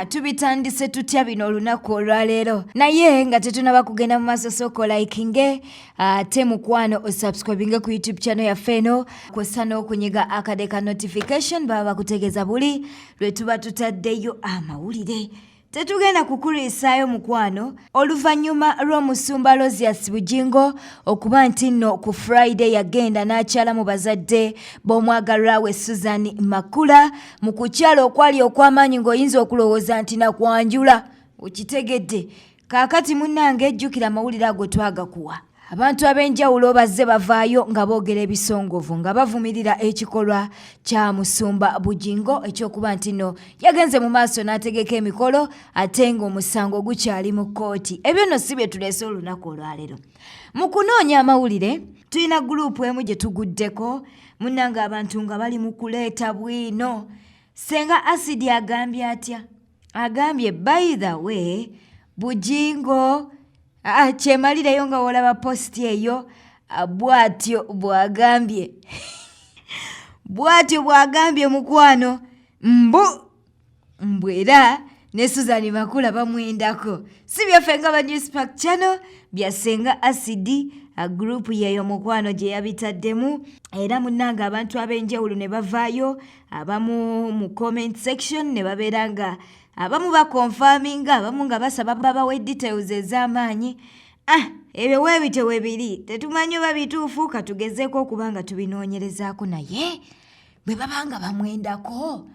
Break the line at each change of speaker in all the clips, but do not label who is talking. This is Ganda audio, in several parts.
tubitandise tutya bino olunaku olwaleero naye nga tetunaba kugenda mu maaso soko likinge ate mukwano osubscribinge ku YouTube channel yaffe eno kw'ossa n'okunyiga akadeka notification baba bakutegeeza buli lwe tuba tutaddeyo amawulire. Tetugenda kukuliisaayo mukwano oluvannyuma lw'omusumba Rosias Bujingo okuba nti nno ku Friday yagenda n'akyala mu bazadde b'omwagalwa we Susan Makula mu kukyala okwali okw'amaanyi ng'oyinza okulowooza nti nakwanjula okitegedde. Kaakati munnange ejjukira amawulire ago twagakuwa. Abantu ab'enjawulo bazze bavaayo nga boogera ebisongovu nga bavumirira ekikolwa kya musumba Bujingo ekyokuba nti nno yagenze mu maaso n'ategeka emikolo ate ng'omusango gukyali mu kkooti. Ebyo nno si bye tuleese olunaku olwaleero. Mu kunoonya amawulire tulina guruupu emu gye tuguddeko munnange abantu nga bali mu kuleeta bwino. Senga Asidi agambye atya? Agambye by the way Bujingo kyemalireyo nga wolaba posti eyo bwatyo bwagambye bwatyo bwagambye mukwano mbwera ne Susan Makula bamwendako si byaffe nga ba Newspack channel byasenga Asidi group yeyo mukwano gye yabitaddemu era munnanga abantu ab'enjawulo ne bavaayo abamu mu comment section ne babeera nga abamu ba confirming abamu nga basaba babawe details ez'amaanyi. Ebyo weebite webiri tetumanyi oba bituufu katugezeeko okubanga tubinoonyerezaako naye bwe babanga bamwendako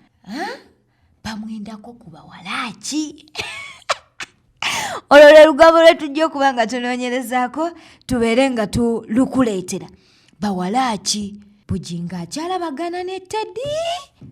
bamwendako ku bawala ki? Olwo lwe lugabo lwe tujja okuba nga tunoonyerezaako tubeere nga tulukuleetera bawala ki? Bujingo akyalabagana ne Teddy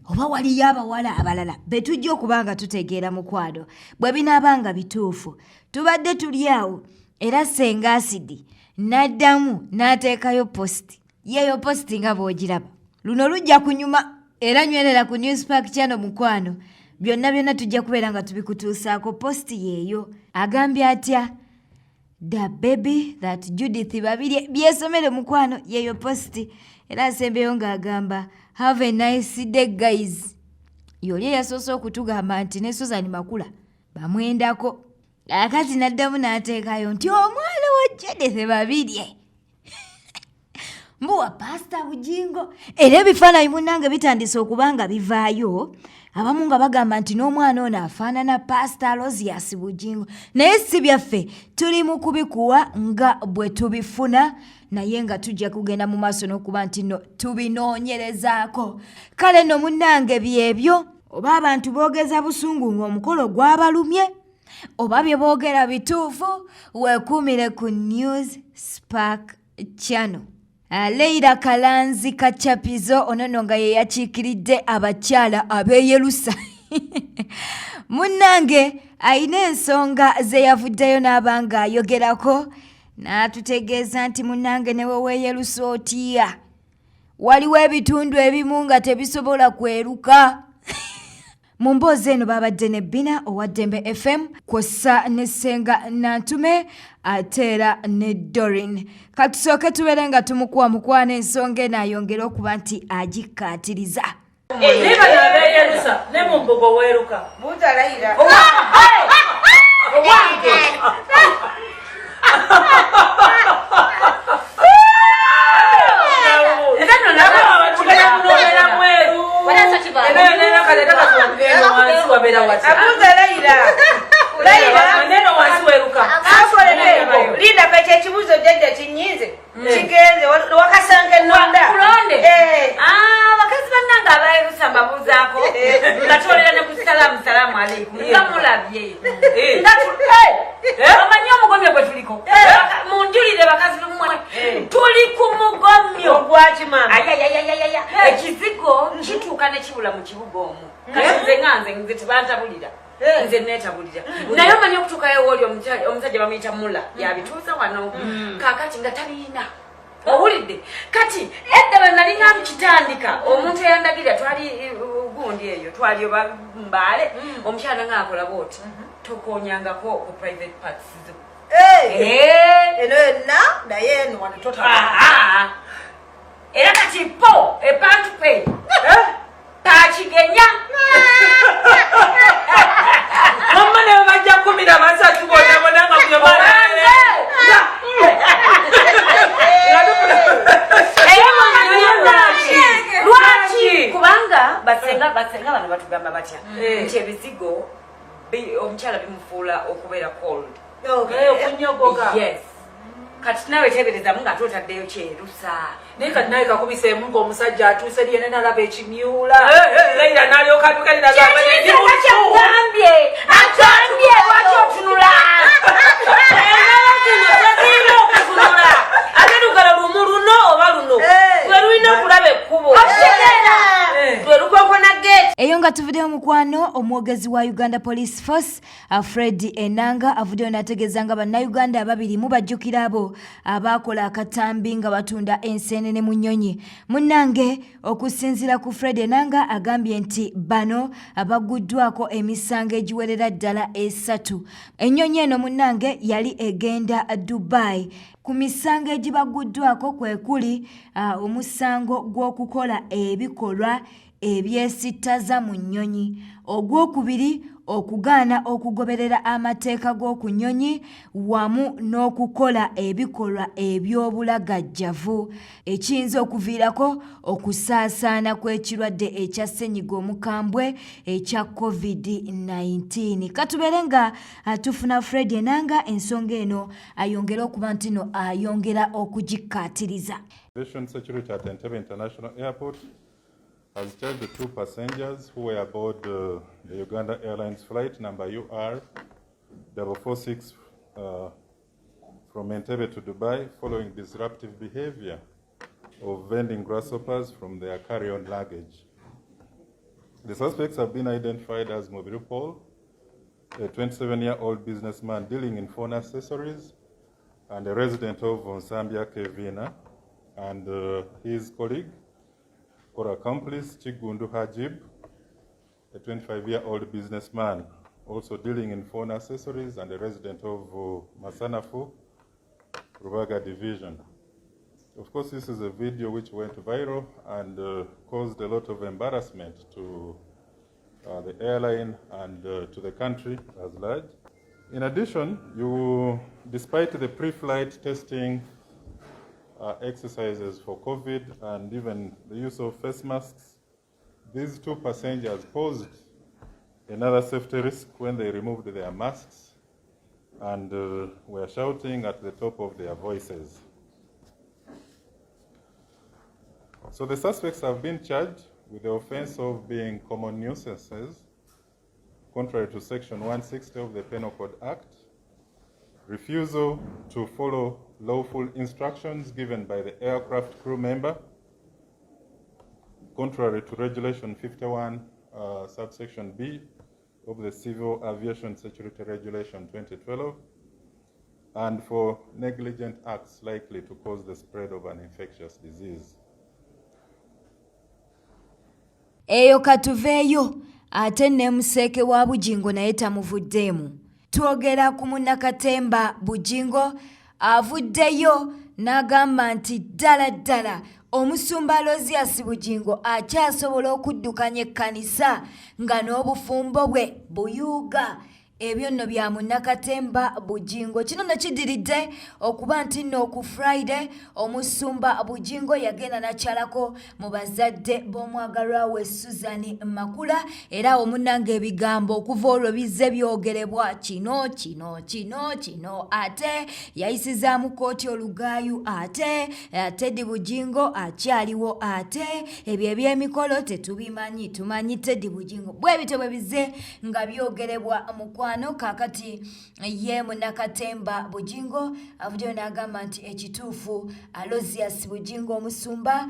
oba waliyo abawala abalala be tujja okuba nga tutegeera mukwano bwe binaabanga bituufu. Tubadde tuli awo era senga Asidi n'addamu n'ateekayo posti yeeyo posti nga bw'ogiraba luno lujja kunyuma era nywerera ku Newspack channel mukwano byonna tujja kubeera nga tubikutuusaako posti yeeyo. Agambye atya? The baby that Judith Babirye byesomere mukwano yeeyo posti era asembeyo ng'agamba have a nice day guys. Yoli yasoose okutugamba nti ne Susan Makula bamwendako akati n'addamu n'ateekayo nti omwana wa Judith Babirye mbuwa Pastor Bujingo. Era ebifaananyi munnange bitandise okuba nga bivaayo abamu nga bagamba nti n'omwana ono afaanana Pastor Rosias Bujingo naye si byaffe tuli mu kubikuwa nga bwe tubifuna naye nga tujja kugenda mu maaso n'okuba nti no tubinoonyerezaako. Kale nno munnange byebyo oba abantu boogeza busungu ng'omukolo gwabalumye oba bye boogera bituufu weekuumire ku Newspack channel. Leila Kalanzi kachapizo onono nga ye yakiikiridde abakyala ab'Yejjusa munnange ayina ensonga ze yavuddeyo n'abanga ayogerako n'atutegeeza nti munnange ne w'Yejjusa otya waliwo ebitundu ebimu nga tebisobola kweruka. Mu mboozi eno babadde ne Bina owa Dembe FM kw'ossa ne Senga Nantume ate era ne Dorin. Katusooke tubeere nga tumukuwa mukwana ensonga eno ayongere okuba nti agikkaatiriza.
Niba n'ab'Yejjusa ne mu mbogo weeruka
Butalayira Linda kati ekibuuzo jjajja kinyize kigenze wakasanga ennonda
bakazi bannange ab'Yejjusa mbabuuzaako nga twolera ne ku salaamu aleikum nga mulabye amanyi omugomyo gwe tuliko munjulire bakazi b'emmwe tuli ku mugomyo
ogwakimama
ekizigo kituuka ne kibula mu kibuga omwo kati nze nga nze tebantabulira nze neetabulira naye omanyi okutuukayo woli omusajja bamuyita mula yabituusa wano kaakati nga talina owulidde kati edda bwe nali nga mukitandika omuntu eyandagirira twali gundi eyo twali oba mbaale omukyala nga akola booti tokonyangako ku private parts zo
eno yonna naye eno wano tota
era kati po epantu pe takigenya
Balinda Mesach bona nga byobala.
Lwaki kubanga basenga bano batugamba batya nti ebizigo omukyala bimufuula okubeera cold.
Okunyogoga.
Yes. Kati nawe tebereza nga totaddeyo kyerusa.
Naye kati nawe kakubiseemu ng'omusajja atuuse lyene nalaba ekimyula.
Leila n'alyoka atukaliza
agambye lwaki otunula.
Okutunula ate lugalo lumu luno oba luno lwe lulina okulaba ekkubo lwe lukokona gate.
Eyo nga tuvuddeyo mukwano omwogezi wa Uganda Police Force Fred Enanga avuddeyo n'ategeeza nga bannayuganda ababiri mu bajjukira abo abaakola akatambi nga batunda enseenene mu Nyonyi. Munnange okusinziira ku Fred Enanga agambye nti bano abaguddwako emisango egiwerera ddala 3. Ennyonyi eno munnange yali egenda Dubai. Ku misango egibaguddwako kwe kuli omusango gw'okukola ebikolwa ebyesittaza mu Nyonyi. Ogwokubiri okugaana okugoberera amateeka g'oku Nyonyi wamu n'okukola ebikolwa eby'obulagajjavu ekiyinza okuviirako okusaasaana kw'ekirwadde ekya ssenyiga omukambwe ekya COVID-19. Katubeere nga tufuna Fred Enanga ensonga eno ayongera okuba nti no ayongera okugikkaatiriza.
Security at Entebbe International Airport has charged the 2 passengers who were aboard the Uganda Airlines flight number UR 446 from Entebbe to Dubai following disruptive behavior of vending grasshoppers from their carry-on luggage. The suspects have been identified as Mobiru Paul, a 27-year-old businessman dealing in phone accessories and a resident of Nsambya Kevina, and his colleague or accomplice Chigundu Hajib, a 25-year-old businessman also dealing in phone accessories and a resident of Masanafu, Rubaga Division. Of course, this is a video which went viral and caused a lot of embarrassment to the airline and to the country as large. In addition, despite the pre-flight testing exercises for COVID and even the use of face masks, these 2 passengers posed another safety risk when they removed their masks and were shouting at the top of their voices. So the suspects have been charged with the offense of being common nuisances, contrary to Section 160 of the Penal Code Act, refusal to follow lawful instructions given by the aircraft crew member, contrary to Regulation 51, subsection B of the Civil Aviation Security Regulation 2012, and for negligent acts likely to cause the spread of an infectious disease.
Eyo katuveeyo ate ne museeke wa Bujingo naye tamuvuddeemu. Twogera ku munnakatemba Bujingo avuddeyo n'agamba nti ddala omusumba Alozias Bujingo akyasobola okuddukanya ekkanisa nga n'obufumbo bwe buyuuga. Ebyo nno bya munnakatemba Bujingo. Kino nno kidiridde okuba nti nno ku Friday omusumba Bujingo yagenda nakyalako mu bazadde b'omwagalwa we Susan Makula, era omunnanga ebigambo okuva olwo bizze byogerebwa kino ate yayisizaamu kooti olugaayu ate Teddy Bujingo akyaliwo ate ebyo eby'emikolo tetubimanyi, tumanyi Teddy Bujingo. Bwe bityo bwe bizze nga byogerebwa mu kakati ye munnakatemba Bujingo avuddeyo n'agamba nti ekituufu Alozias Bujingo omusumba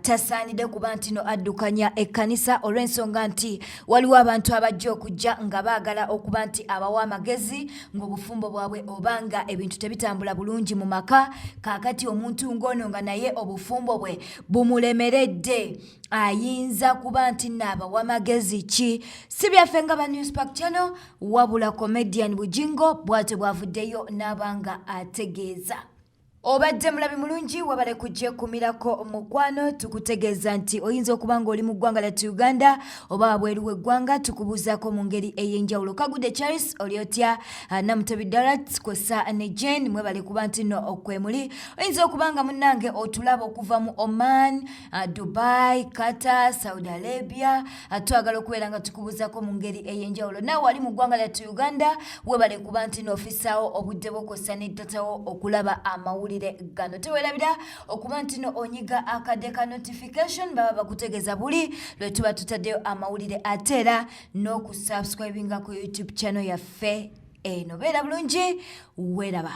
tasaanidde kuba nti no addukanya ekkanisa olw'ensonga nti waliwo abantu abajja okujja nga baagala okuba nti abawa amagezi ng'obufumbo bwabwe obanga ebintu tebitambula bulungi mu maka. Kakati omuntu ng'ono nga naye obufumbo bwe bumulemeredde ayinza kuba nti n'abawa amagezi ki? Si byaffe nga ba Newspark Channel wabula comedian Bujingo bw'ate bwavuddeyo n'abanga ategeeza. Obadde mulabi mulungi wabale kujja kumirako mukwano tukutegeeza nti oyinza okubanga oli mu ggwanga la Uganda oba wabweru w'eggwanga tukubuuzaako mu ngeri ey'enjawulo. Kagudde Charles oli otya Namutabi Darat kwessa ne Jane mwebale kuba nti nno okwemuli. Oyinza okubanga munnange otulaba okuva mu Oman, Dubai, Qatar, Saudi Arabia. Twagala okubeera nga tukubuuzaako mu ngeri ey'enjawulo. Naawe ali mu ggwanga la Uganda webale kuba nti nno ofisaawo obudde bwo kwessa n'eddatawo okulaba amawulire gano. Tewerabira okuba nti no onyiga akade ka notification baba bakutegeeza buli lwe tuba tutaddeyo amawulire ate era n'okusubscribinga ku YouTube channel yaffe eno. Beera bulungi, weeraba.